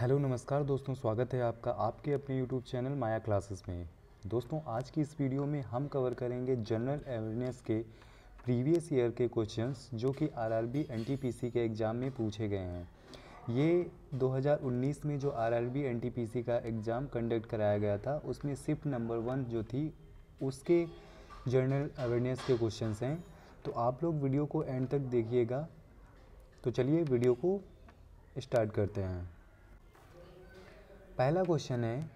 Hello नमस्कार दोस्तों, स्वागत है आपका आपके अपने यूट्यूब चैनल माया क्लासेस में। दोस्तों, आज की इस वीडियो में हम कवर करेंगे जनरल अवेयरनेस के प्रीवियस ईयर के क्वेश्चंस जो कि आरआरबी एनटीपीसी के एग्ज़ाम में पूछे गए हैं। ये 2019 में जो आरआरबी एनटीपीसी का एग्ज़ाम कंडक्ट कराया गया था उसमें शिफ्ट नंबर 1 जो थी उसके जनरल अवेयरनेस के क्वेश्चंस हैं। तो आप लोग वीडियो को एंड तक देखिएगा। तो चलिए वीडियो को स्टार्ट करते हैं। पहला क्वेश्चन है,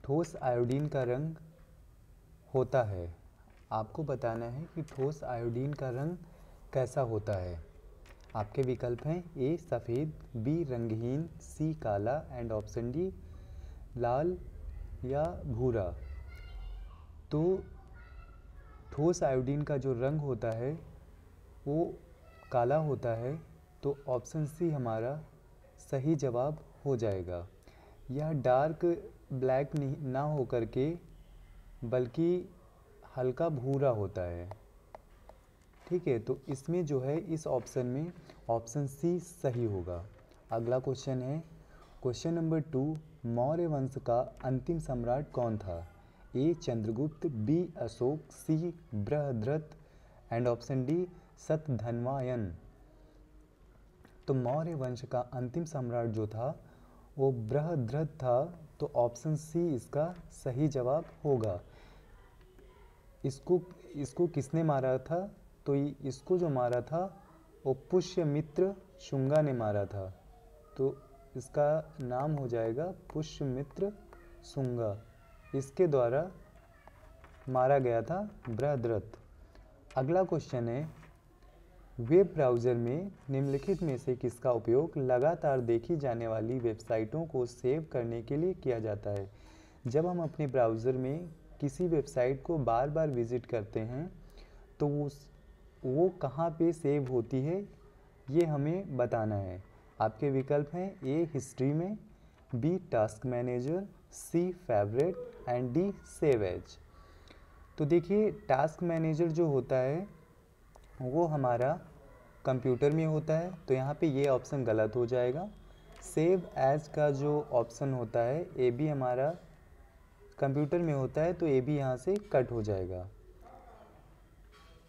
ठोस आयोडीन का रंग होता है। आपको बताना है कि ठोस आयोडीन का रंग कैसा होता है। आपके विकल्प हैं ए सफ़ेद, बी रंगहीन, सी काला एंड ऑप्शन डी लाल या भूरा। तो ठोस आयोडीन का जो रंग होता है वो काला होता है, तो ऑप्शन सी हमारा सही जवाब हो जाएगा। यह डार्क ब्लैक ना हो करके बल्कि हल्का भूरा होता है। ठीक है, तो इसमें जो है इस ऑप्शन में ऑप्शन सी सही होगा। अगला क्वेश्चन है क्वेश्चन नंबर 2, मौर्य वंश का अंतिम सम्राट कौन था। A Chandragupta, B Ashok, C Brihadratha and option D Shatadhanvayan. तो मौर्य वंश का अंतिम सम्राट जो था वो बृहद्रथ था, तो ऑप्शन सी इसका सही जवाब होगा। इसको किसने मारा था? तो इसको जो मारा था वो पुष्यमित्र शुंगा ने मारा था, तो इसका नाम हो जाएगा पुष्यमित्र शुंगा। इसके द्वारा मारा गया था बृहद्रथ। अगला क्वेश्चन है, वेब ब्राउज़र में निम्नलिखित में से किसका उपयोग लगातार देखी जाने वाली वेबसाइटों को सेव करने के लिए किया जाता है। जब हम अपने ब्राउज़र में किसी वेबसाइट को बार बार विज़िट करते हैं तो वो कहाँ पे सेव होती है ये हमें बताना है। आपके विकल्प हैं ए हिस्ट्री में, b task manager, c favourite and d save as. तो देखिए, टास्क मैनेजर जो होता है वो हमारा कंप्यूटर में होता है, तो यहाँ पे ये ऑप्शन गलत हो जाएगा। सेव एज का जो ऑप्शन होता है ए भी हमारा कंप्यूटर में होता है, तो ए भी यहाँ से कट हो जाएगा।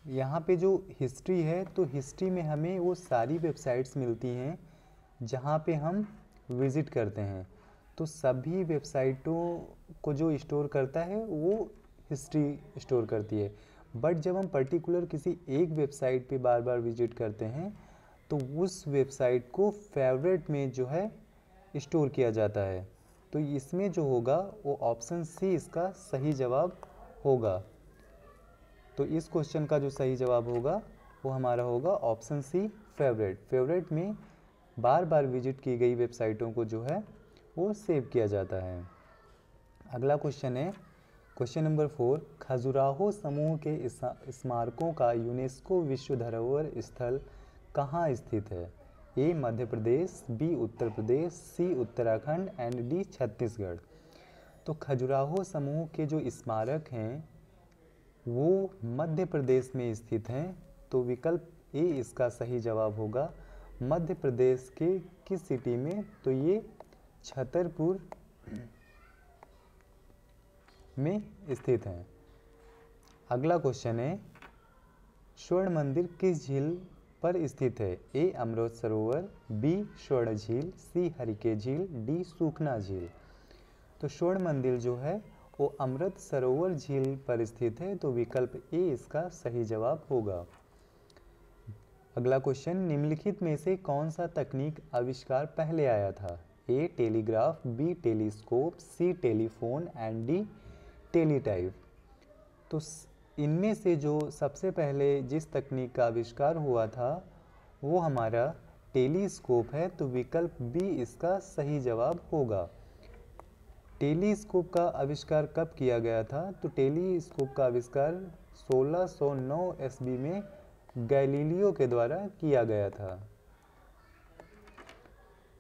यहाँ पे जो हिस्ट्री है, तो हिस्ट्री में हमें वो सारी वेबसाइट्स मिलती हैं जहाँ पे हम विज़िट करते हैं, तो सभी वेबसाइटों को जो स्टोर करता है वो हिस्ट्री स्टोर करती है। बट जब हम पर्टिकुलर किसी एक वेबसाइट पे बार बार विजिट करते हैं तो उस वेबसाइट को फेवरेट में जो है स्टोर किया जाता है, तो इसमें जो होगा वो ऑप्शन सी इसका सही जवाब होगा। तो इस क्वेश्चन का जो सही जवाब होगा वो हमारा होगा ऑप्शन सी फेवरेट। फेवरेट में बार बार विजिट की गई वेबसाइटों को जो है वो सेव किया जाता है। अगला क्वेश्चन है क्वेश्चन नंबर 4, खजुराहो समूह के स्मारकों का यूनेस्को विश्व धरोहर स्थल कहाँ स्थित है। A Madhya Pradesh, B Uttar Pradesh, C Uttarakhand and D Chhattisgarh. तो खजुराहो समूह के जो स्मारक हैं वो मध्य प्रदेश में स्थित हैं, तो विकल्प ए इसका सही जवाब होगा। मध्य प्रदेश के किस सिटी में? तो ये छतरपुर में स्थित हैं। अगला क्वेश्चन है, स्वर्ण मंदिर किस झील पर स्थित है। ए अमृत सरोवर, बी स्वर्ण झील, सी हरिके झील, डी सूखना झील। तो स्वर्ण मंदिर जो है वो अमृत सरोवर झील पर स्थित है, तो विकल्प ए इसका सही जवाब होगा। अगला क्वेश्चन, निम्नलिखित में से कौन सा तकनीक आविष्कार पहले आया था। A telegraph, B telescope, C telephone and D teletype. तो इनमें से जो सबसे पहले जिस तकनीक का आविष्कार हुआ था वो हमारा टेलीस्कोप है, तो विकल्प बी इसका सही जवाब होगा। टेलीस्कोप का आविष्कार कब किया गया था? तो टेलीस्कोप का आविष्कार 1609 ईस्वी में गैलीलियो के द्वारा किया गया था।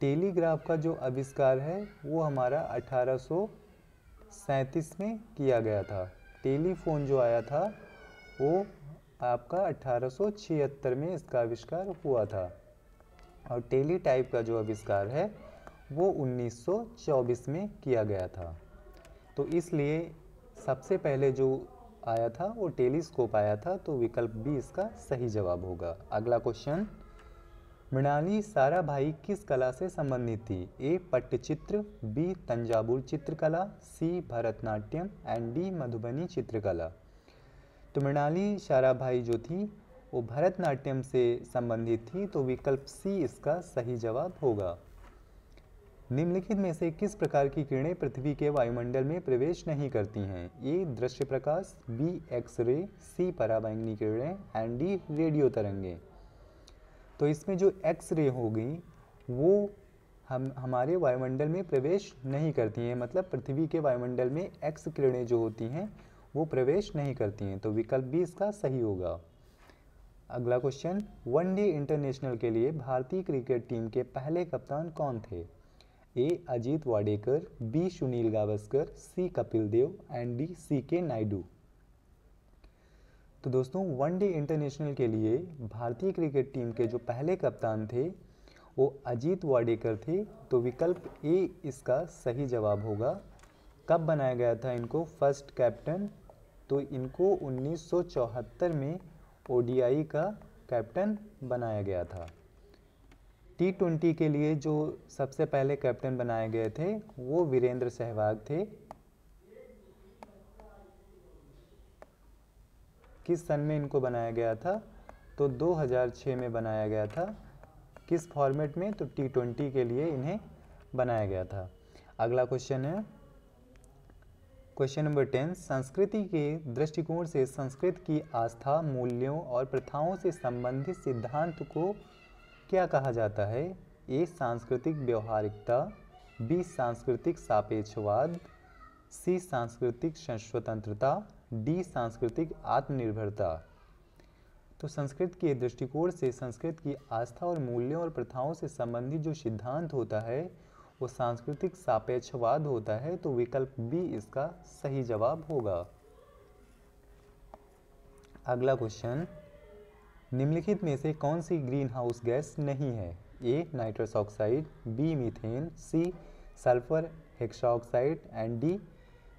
टेलीग्राफ का जो आविष्कार है वो हमारा 1837 में किया गया था। टेलीफोन जो आया था वो आपका 1876 में इसका आविष्कार हुआ था। और टेलीटाइप का जो आविष्कार है वो 1924 में किया गया था। तो इसलिए सबसे पहले जो आया था वो टेलीस्कोप आया था, तो विकल्प बी इसका सही जवाब होगा। अगला क्वेश्चन, मृणाली साराभाई किस कला से संबंधित थी? ए पट्टचित्र, बी तंजावुर चित्रकला, सी भरतनाट्यम एंड डी मधुबनी चित्रकला। तो मृणाली साराभाई जो थी वो भरतनाट्यम से संबंधित थी, तो विकल्प सी इसका सही जवाब होगा। निम्नलिखित में से किस प्रकार की किरणें पृथ्वी के वायुमंडल में प्रवेश नहीं करती हैं? ए दृश्य प्रकाश, बी एक्सरे, सी पराबैंगनी किरणें एंड डी रेडियो तरंगें। तो इसमें जो एक्स रे होगी वो हमारे वायुमंडल में प्रवेश नहीं करती हैं, मतलब पृथ्वी के वायुमंडल में एक्स किरणें जो होती हैं वो प्रवेश नहीं करती हैं, तो विकल्प बी इसका सही होगा। अगला क्वेश्चन, वनडे इंटरनेशनल के लिए भारतीय क्रिकेट टीम के पहले कप्तान कौन थे? A Ajit Wadekar, B Sunil Gavaskar, C Kapil Dev and D C K Naidu. तो दोस्तों वनडे इंटरनेशनल के लिए भारतीय क्रिकेट टीम के जो पहले कप्तान थे वो अजीत वाडेकर थे, तो विकल्प ए इसका सही जवाब होगा। कब बनाया गया था इनको फर्स्ट कैप्टन? तो इनको 1974 में ओडीआई का कैप्टन बनाया गया था। T20 के लिए जो सबसे पहले कैप्टन बनाए गए थे वो वीरेंद्र सहवाग थे। किस सन में इनको बनाया गया था? तो 2006 में बनाया गया था। किस फॉर्मेट में? तो T20 के लिए इन्हें बनाया गया था। अगला क्वेश्चन है क्वेश्चन नंबर 10, संस्कृति के दृष्टिकोण से संस्कृत की आस्था, मूल्यों और प्रथाओं से संबंधित सिद्धांत को क्या कहा जाता है? ए सांस्कृतिक व्यवहारिकता, बी सांस्कृतिक सापेक्षवाद, सी सांस्कृतिक स्वतंत्रता, डी सांस्कृतिक आत्मनिर्भरता। तो संस्कृत के दृष्टिकोण से संस्कृत की आस्था और मूल्यों और प्रथाओं से संबंधित जो सिद्धांत होता है वो सांस्कृतिक सापेक्षवाद होता है, तो विकल्प बी इसका सही जवाब होगा। अगला क्वेश्चन, निम्नलिखित में से कौन सी ग्रीन हाउस गैस नहीं है? A nitrous oxide, B methane, C sulphur hexaoxide and D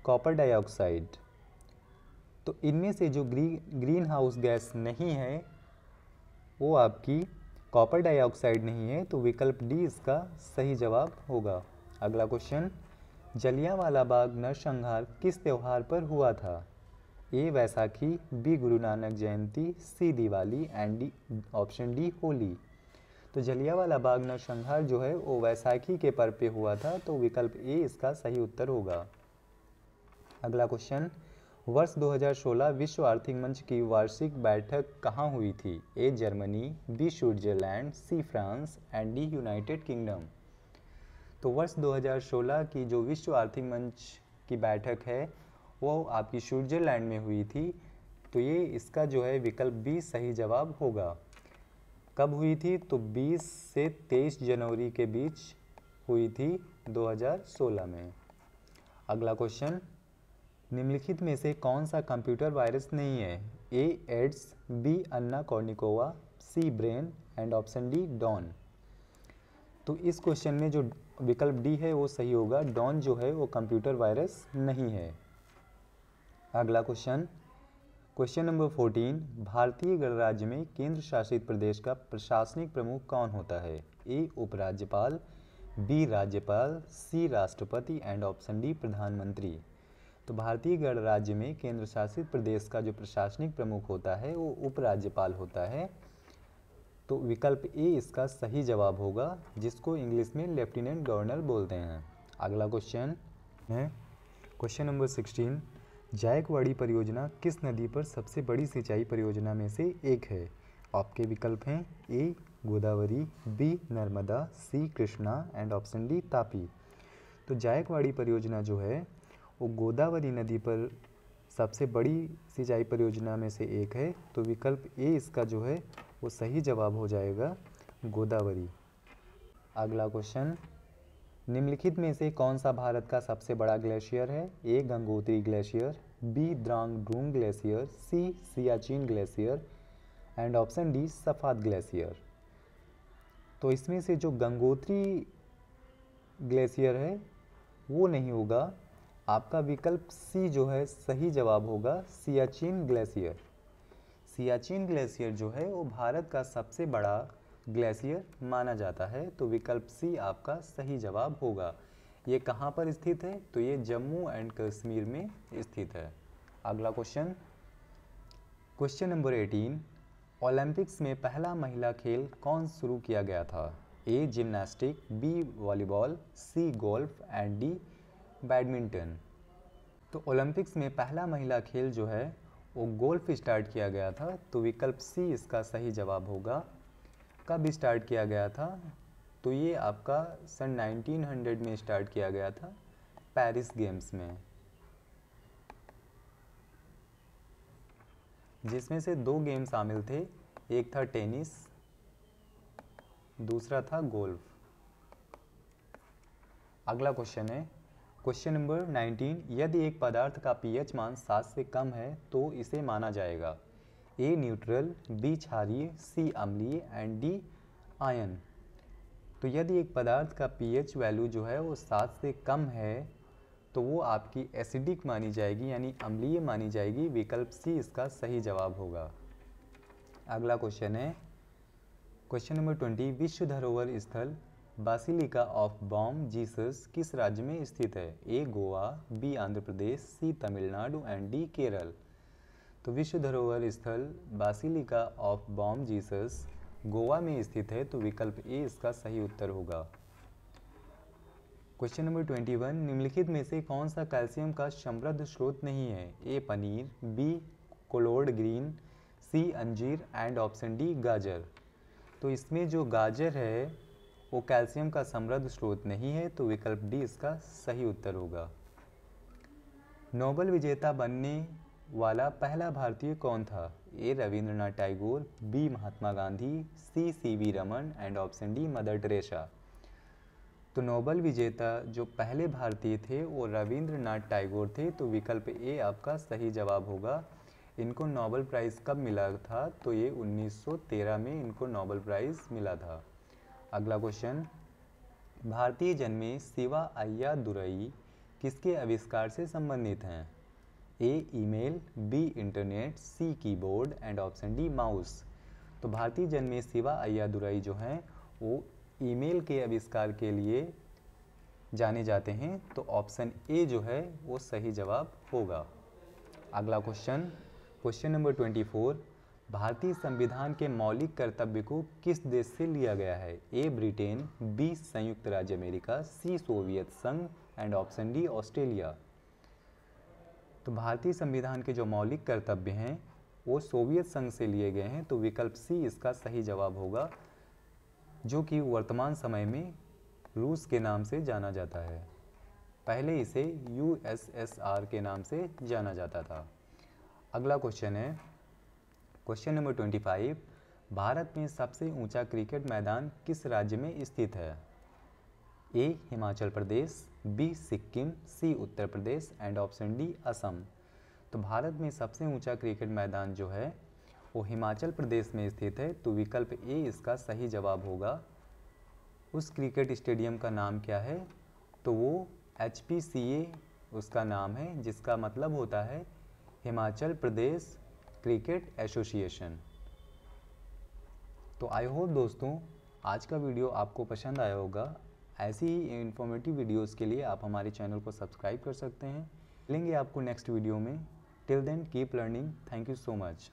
copper dioxide. तो इनमें से जो ग्रीन हाउस गैस नहीं है वो आपकी कॉपर डाइऑक्साइड नहीं है, तो विकल्प डी इसका सही जवाब होगा। अगला क्वेश्चन, जलियांवाला बाग नरसंहार किस त्यौहार पर हुआ था? ए Vaisakhi, B Guru Nanak Jayanti, C Diwali and D option D Holi. तो जलियांवाला बाग नरसंहार जो है वो वैसाखी के पर्व पे हुआ था, तो विकल्प ए इसका सही उत्तर होगा। अगला क्वेश्चन, वर्ष 2016 विश्व आर्थिक मंच की वार्षिक बैठक कहाँ हुई थी? A Germany, B Switzerland, C France and D United Kingdom. तो वर्ष 2016 की जो विश्व आर्थिक मंच की बैठक है वो आपकी स्विट्जरलैंड में हुई थी, तो ये इसका जो है विकल्प बी सही जवाब होगा। कब हुई थी? तो 20 से 23 जनवरी के बीच हुई थी 2016 में। अगला क्वेश्चन, निम्नलिखित में से कौन सा कंप्यूटर वायरस नहीं है? A AIDS, B Anna Kournikova, C Brain and option D Don. तो इस क्वेश्चन में जो विकल्प डी है वो सही होगा। डॉन जो है वो कंप्यूटर वायरस नहीं है। अगला क्वेश्चन, क्वेश्चन नंबर 14, भारतीय गणराज्य में केंद्र शासित प्रदेश का प्रशासनिक प्रमुख कौन होता है? ए उपराज्यपाल, बी राज्यपाल, सी राष्ट्रपति एंड ऑप्शन डी प्रधानमंत्री। तो भारतीय गणराज्य में केंद्र शासित प्रदेश का जो प्रशासनिक प्रमुख होता है वो उपराज्यपाल होता है, तो विकल्प ए इसका सही जवाब होगा, जिसको इंग्लिश में लेफ्टिनेंट गवर्नर बोलते हैं। अगला क्वेश्चन है क्वेश्चन नंबर 16, जायकवाड़ी परियोजना किस नदी पर सबसे बड़ी सिंचाई परियोजना में से एक है? आपके विकल्प हैं A Godavari, B Narmada, C Krishna and option D Tapi. तो जायकवाड़ी परियोजना जो है वो गोदावरी नदी पर सबसे बड़ी सिंचाई परियोजना में से एक है, तो विकल्प ए इसका जो है वो सही जवाब हो जाएगा, गोदावरी। अगला क्वेश्चन, निम्नलिखित में से कौन सा भारत का सबसे बड़ा ग्लेशियर है? A Gangotri glacier, B Drang Drung glacier, C Siachen glacier and option D सफाद ग्लेशियर। तो इसमें से जो गंगोत्री ग्लेशियर है वो नहीं होगा। आपका विकल्प सी जो है सही जवाब होगा, सियाचिन ग्लेशियर। सियाचिन ग्लेशियर जो है वो भारत का सबसे बड़ा ग्लेशियर माना जाता है, तो विकल्प सी आपका सही जवाब होगा। ये कहाँ पर स्थित है? तो ये जम्मू एंड कश्मीर में स्थित है। अगला क्वेश्चन, क्वेश्चन नंबर 18, ओलंपिक्स में पहला महिला खेल कौन शुरू किया गया था? A gymnastic, B volleyball, C golf and D badminton. तो ओलंपिक्स में पहला महिला खेल जो है वो गोल्फ स्टार्ट किया गया था, तो विकल्प सी इसका सही जवाब होगा। कब स्टार्ट किया गया था? तो ये आपका सन 1900 में स्टार्ट किया गया था, पेरिस गेम्स में, जिसमें से 2 गेम शामिल थे, एक था टेनिस, दूसरा था गोल्फ। अगला क्वेश्चन है क्वेश्चन नंबर 19, यदि एक पदार्थ का पीएच मान 7 से कम है तो इसे माना जाएगा? ए न्यूट्रल, बी क्षारीय, सी अम्लीय एंड डी आयन। तो यदि एक पदार्थ का पीएच वैल्यू जो है वो 7 से कम है तो वो आपकी एसिडिक मानी जाएगी, यानी अम्लीय मानी जाएगी। विकल्प सी इसका सही जवाब होगा। अगला क्वेश्चन है क्वेश्चन नंबर 20, विश्व धरोहर स्थल बासिलिका ऑफ बॉम जीसस किस राज्य में स्थित है? A Goa, B Andhra Pradesh, C Tamil Nadu and D Kerala. तो विश्व धरोहर स्थल basilica of Bom Jesus Goa में स्थित है, तो विकल्प ए इसका सही उत्तर होगा। क्वेश्चन नंबर 21, निम्नलिखित में से कौन सा कैल्शियम का समृद्ध स्रोत नहीं है? ए पनीर, बी कोलोड ग्रीन, सी अंजीर एंड ऑप्शन डी गाजर। तो इसमें जो गाजर है वो कैल्शियम का समृद्ध स्रोत नहीं है, तो विकल्प डी इसका सही उत्तर होगा। नोबेल विजेता बनने वाला पहला भारतीय कौन था? A Rabindranath Tagore, B Mahatma Gandhi, C CV Raman and option D mother Teresa. तो नोबेल विजेता जो पहले भारतीय थे वो रविंद्रनाथ टैगोर थे, तो विकल्प ए आपका सही जवाब होगा। इनको नोबेल प्राइज़ कब मिला था? तो ये 1913 में इनको नोबेल प्राइज़ मिला था। अगला क्वेश्चन, भारतीय जन्मे शिवा अय्यादुरई किसके आविष्कार से संबंधित हैं? A email, B internet, C keyboard and option D mouse. तो भारतीय जन्मे शिवा अय्यादुरई जो हैं वो ईमेल के आविष्कार के लिए जाने जाते हैं, तो ऑप्शन ए जो है वो सही जवाब होगा। अगला क्वेश्चन, क्वेश्चन नंबर 24, भारतीय संविधान के मौलिक कर्तव्य को किस देश से लिया गया है? ए ब्रिटेन, बी संयुक्त राज्य अमेरिका, सी सोवियत संघ एंड ऑप्शन डी ऑस्ट्रेलिया। तो भारतीय संविधान के जो मौलिक कर्तव्य हैं वो सोवियत संघ से लिए गए हैं, तो विकल्प सी इसका सही जवाब होगा, जो कि वर्तमान समय में रूस के नाम से जाना जाता है। पहले इसे यूएसएसआर के नाम से जाना जाता था। अगला क्वेश्चन है क्वेश्चन नंबर 25, भारत में सबसे ऊंचा क्रिकेट मैदान किस राज्य में स्थित है? A Himachal Pradesh, B Sikkim, C Uttar Pradesh and option D Assam. तो भारत में सबसे ऊंचा क्रिकेट मैदान जो है वो हिमाचल प्रदेश में स्थित है, तो विकल्प ए इसका सही जवाब होगा। उस क्रिकेट स्टेडियम का नाम क्या है? तो वो HPCA उसका नाम है, जिसका मतलब होता है हिमाचल प्रदेश क्रिकेट एसोसिएशन। तो आई होप दोस्तों आज का वीडियो आपको पसंद आया होगा। ऐसी ही इन्फॉर्मेटिव वीडियोस के लिए आप हमारे चैनल को सब्सक्राइब कर सकते हैं। मिलेंगे आपको नेक्स्ट वीडियो में। Till then keep learning. Thank you so much.